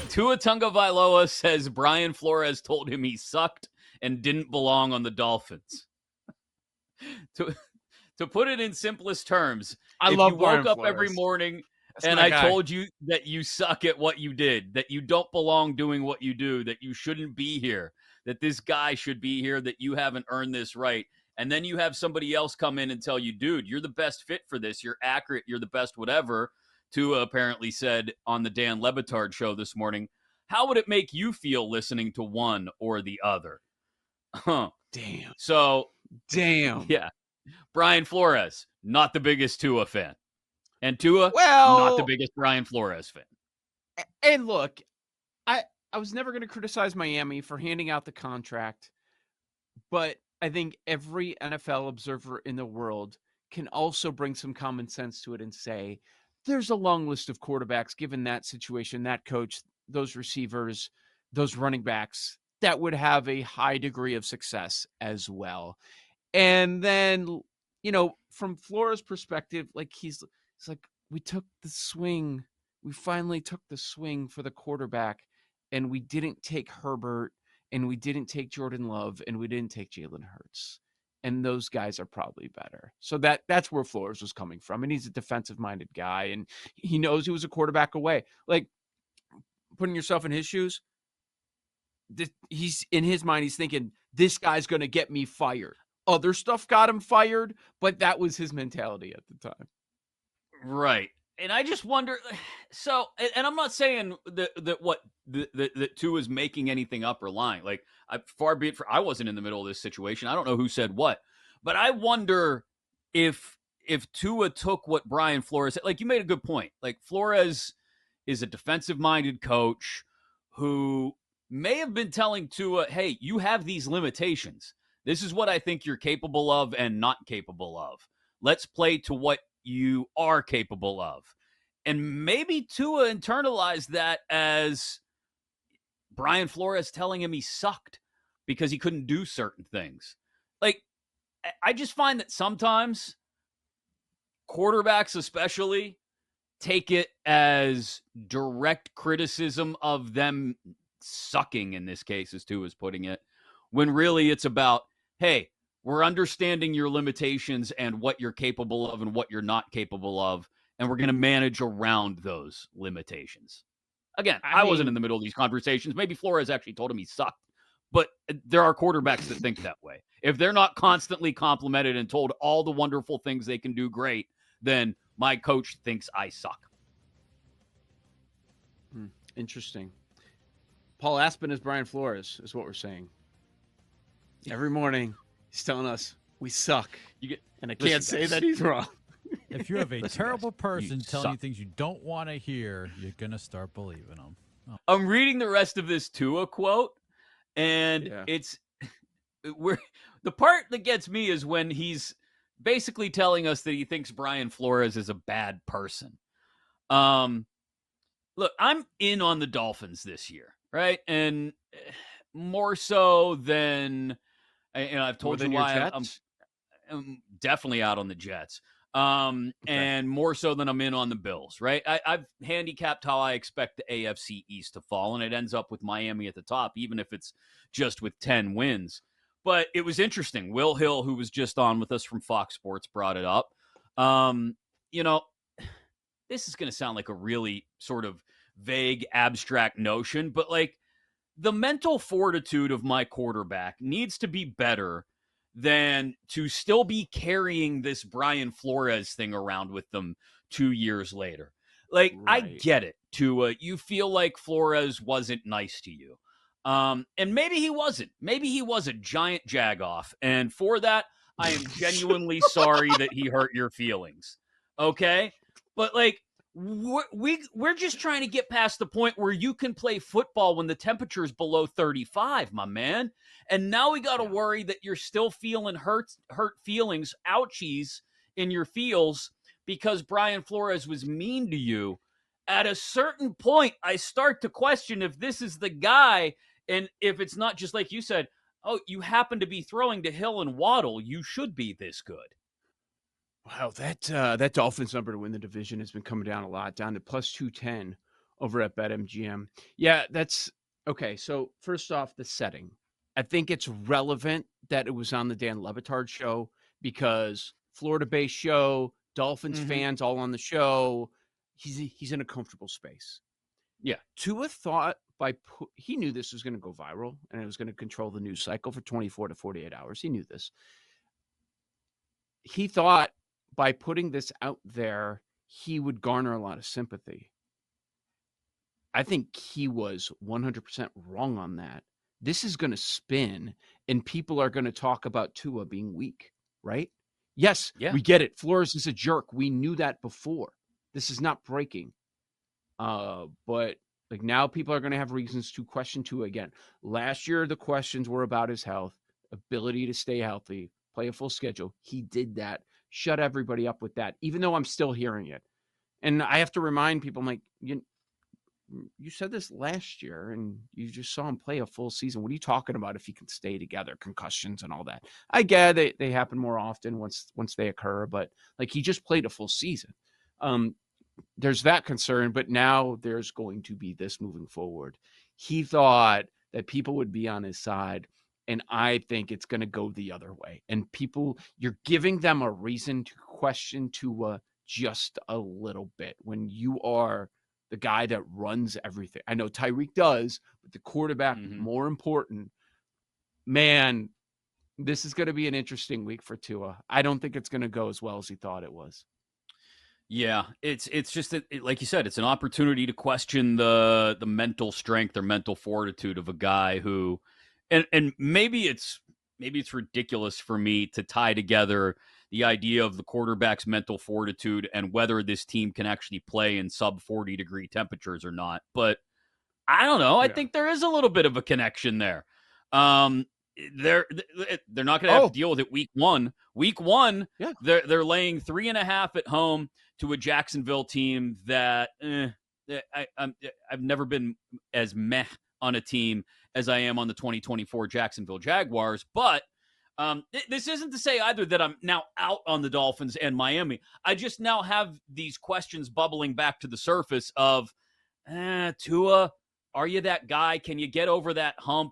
Tua Tagovailoa says Brian Flores told him he sucked and didn't belong on the Dolphins. To put it in simplest terms, I if love you Brian woke up Flores. every morning That's and my I guy. told you that you suck at what you did, that you don't belong doing what you do, that you shouldn't be here, that this guy should be here, that you haven't earned this right, and then you have somebody else come in and tell you, dude, you're the best fit for this, you're accurate, you're the best whatever, Tua apparently said on the Dan Le Batard show this morning, how would it make you feel listening to one or the other? Huh. Damn. So, Damn. yeah. Brian Flores, not the biggest Tua fan. And Tua, Well, not the biggest Brian Flores fan. And look, I was never going to criticize Miami for handing out the contract, but I think every NFL observer in the world can also bring some common sense to it and say, there's a long list of quarterbacks given that situation, that coach, those receivers, those running backs that would have a high degree of success as well. And then, from Flores' perspective, like it's like we took the swing. We finally took the swing for the quarterback, and we didn't take Herbert, and we didn't take Jordan Love, and we didn't take Jalen Hurts. And those guys are probably better. So that's where Flores was coming from. And he's a defensive-minded guy, and he knows he was a quarterback away. Like, putting yourself in his shoes, he's in his mind, he's thinking, this guy's going to get me fired. Other stuff got him fired, but that was his mentality at the time. Right. And I just wonder, so, and I'm not saying that Tua is making anything up or lying. Like, far be it I wasn't in the middle of this situation. I don't know who said what, but I wonder if Tua took what Brian Flores said. Like, you made a good point. Like, Flores is a defensive-minded coach who may have been telling Tua, hey, you have these limitations. This is what I think you're capable of and not capable of. Let's play to what you are capable of. And maybe Tua internalized that as Brian Flores telling him he sucked because he couldn't do certain things. Like, I just find that sometimes quarterbacks especially take it as direct criticism of them sucking, in this case, as Tua's putting it, when really it's about, hey, we're understanding your limitations and what you're capable of and what you're not capable of, and we're going to manage around those limitations. Again, I wasn't in the middle of these conversations. Maybe Flores actually told him he sucked, but there are quarterbacks that think that way. If they're not constantly complimented and told all the wonderful things they can do great, then my coach thinks I suck. Interesting. Paul Aspen is Brian Flores, is what we're saying. Every morning, he's telling us we suck. And I can't say that he's wrong. If you have a terrible person telling suck. you things you don't want to hear, you're going to start believing them. Oh. I'm reading the rest of this Tua quote, and it's the part that gets me is when he's basically telling us that he thinks Brian Flores is a bad person. Look, I'm in on the Dolphins this year, right? And more so than, I've told you why I'm definitely out on the Jets. And more so than I'm in on the Bills, right? I've handicapped how I expect the AFC East to fall, and it ends up with Miami at the top, even if it's just with 10 wins. But it was interesting. Will Hill, who was just on with us from Fox Sports, brought it up. This is going to sound like a really sort of vague, abstract notion, but like the mental fortitude of my quarterback needs to be better than to still be carrying this Brian Flores thing around with them 2 years later. Like, right. I get it, Tua. You feel like Flores wasn't nice to you. And maybe he wasn't. Maybe he was a giant jagoff. And for that, I am genuinely sorry that he hurt your feelings. Okay? But, like, we're just trying to get past the point where you can play football when the temperature is below 35, my man. And now we got to worry that you're still feeling hurt feelings, ouchies in your feels because Brian Flores was mean to you. At a certain point, I start to question if this is the guy, and if it's not just like you said, oh, you happen to be throwing to Hill and Waddle, you should be this good. Wow, that Dolphins number to win the division has been coming down a lot, down to plus 210 over at BetMGM. Yeah, that's okay. So first off, the setting. I think it's relevant that it was on the Dan Le Batard show because Florida-based show, Dolphins Mhm. fans all on the show. He's in a comfortable space. Yeah. Tua thought he knew this was going to go viral and it was going to control the news cycle for 24 to 48 hours. He knew this. He thought by putting this out there, he would garner a lot of sympathy. I think he was 100% wrong on that. This is going to spin and people are going to talk about Tua being weak, right? Yes, Yeah. we get it. Flores is a jerk. We knew that before. This is not breaking. But like now people are going to have reasons to question Tua again. Last year, the questions were about his health, ability to stay healthy, play a full schedule. He did that. Shut everybody up with that, even though I'm still hearing it. And I have to remind people, I'm like, you said this last year and you just saw him play a full season. What are you talking about if he can stay together, concussions and all that? I get it. They happen more often once they occur, but like he just played a full season. There's that concern, but now there's going to be this moving forward. He thought that people would be on his side, and I think it's going to go the other way. And you're giving them a reason to question Tua just a little bit when you are the guy that runs everything. I know Tyreek does, but the quarterback more important. Man, this is going to be an interesting week for Tua. I don't think it's going to go as well as he thought it was. Yeah, it's just that, like you said, it's an opportunity to question the mental strength or mental fortitude of a guy who, and maybe it's ridiculous for me to tie together the idea of the quarterback's mental fortitude and whether this team can actually play in sub 40-degree temperatures or not. But I don't know. I think there is a little bit of a connection there. They're not going to have to deal with it week one. Week one, they're laying 3.5 at home to a Jacksonville team that I've never been as meh on a team as I am on the 2024 Jacksonville Jaguars. But this isn't to say either that I'm now out on the Dolphins and Miami. I just now have these questions bubbling back to the surface of, Tua, are you that guy? Can you get over that hump?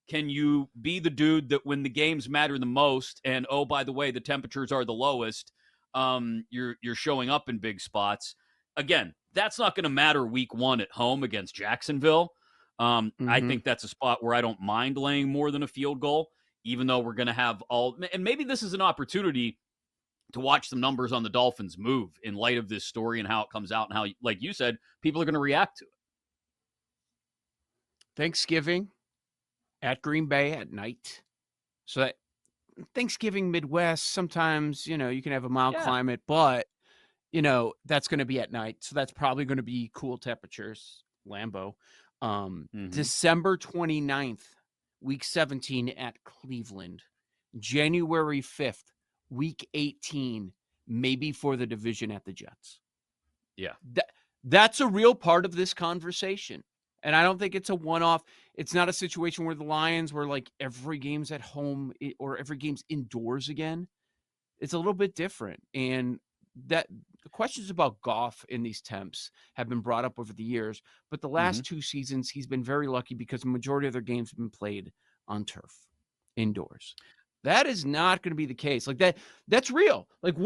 Can you be the dude that when the games matter the most, and oh, by the way, the temperatures are the lowest, you're showing up in big spots? Again, that's not going to matter week one at home against Jacksonville. I think that's a spot where I don't mind laying more than a field goal, even though we're going to have and maybe this is an opportunity to watch some numbers on the Dolphins move in light of this story and how it comes out and how, like you said, people are going to react to it. Thanksgiving at Green Bay at night. So that Thanksgiving Midwest, sometimes, you can have a mild climate, but, that's going to be at night. So that's probably going to be cool temperatures, Lambeau. December 29th, week 17 at Cleveland. January 5th, week 18, maybe for the division at the Jets. Yeah. That's a real part of this conversation. And I don't think it's a one-off. It's not a situation where the Lions were like every game's at home or every game's indoors again. It's a little bit different. And that the questions about Goff in these temps have been brought up over the years. But the last 2 seasons, he's been very lucky because the majority of their games have been played on turf, indoors. That is not going to be the case. Like that's real. Like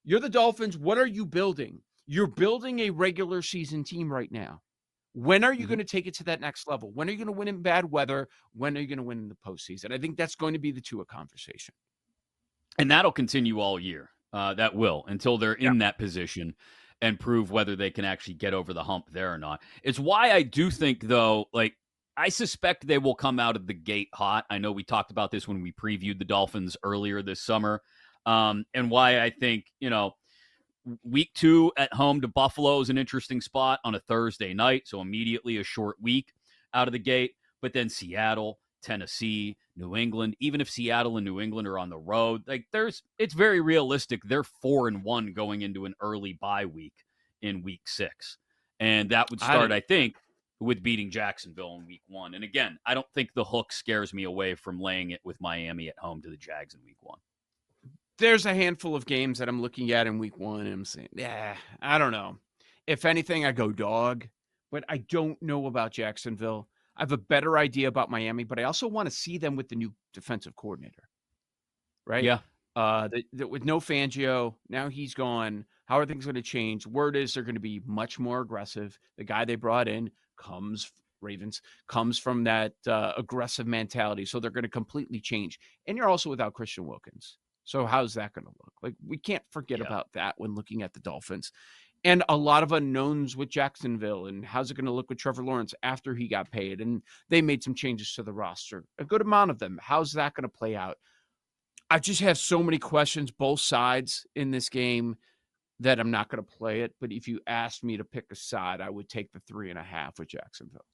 you're the Dolphins. What are you building? You're building a regular season team right now. When are you going to take it to that next level? When are you going to win in bad weather? When are you going to win in the postseason? I think that's going to be the Tua conversation. And that'll continue all year. That will, until they're in that position and prove whether they can actually get over the hump there or not. It's why I do think, though, like, I suspect they will come out of the gate hot. I know we talked about this when we previewed the Dolphins earlier this summer. And why I think, week 2 at home to Buffalo is an interesting spot on a Thursday night. So immediately a short week out of the gate. But then Seattle, Tennessee, New England, even if Seattle and New England are on the road, like it's very realistic. They're 4-1 going into an early bye week in week 6. And that would start, I think, with beating Jacksonville in week 1. And again, I don't think the hook scares me away from laying it with Miami at home to the Jags in week 1. There's a handful of games that I'm looking at in week 1 and I'm saying, I don't know. If anything, I go dog. but I don't know about Jacksonville. I have a better idea about Miami, but I also want to see them with the new defensive coordinator, right? Yeah. With no Fangio, now he's gone. How are things going to change? Word is they're going to be much more aggressive. The guy they brought in comes from that aggressive mentality. So they're going to completely change. And you're also without Christian Wilkins. So how's that going to look? Like, we can't forget about that when looking at the Dolphins. And a lot of unknowns with Jacksonville, and how's it going to look with Trevor Lawrence after he got paid? And they made some changes to the roster, a good amount of them. How's that going to play out? I just have so many questions, both sides in this game, that I'm not going to play it. But if you asked me to pick a side, I would take the 3.5 with Jacksonville.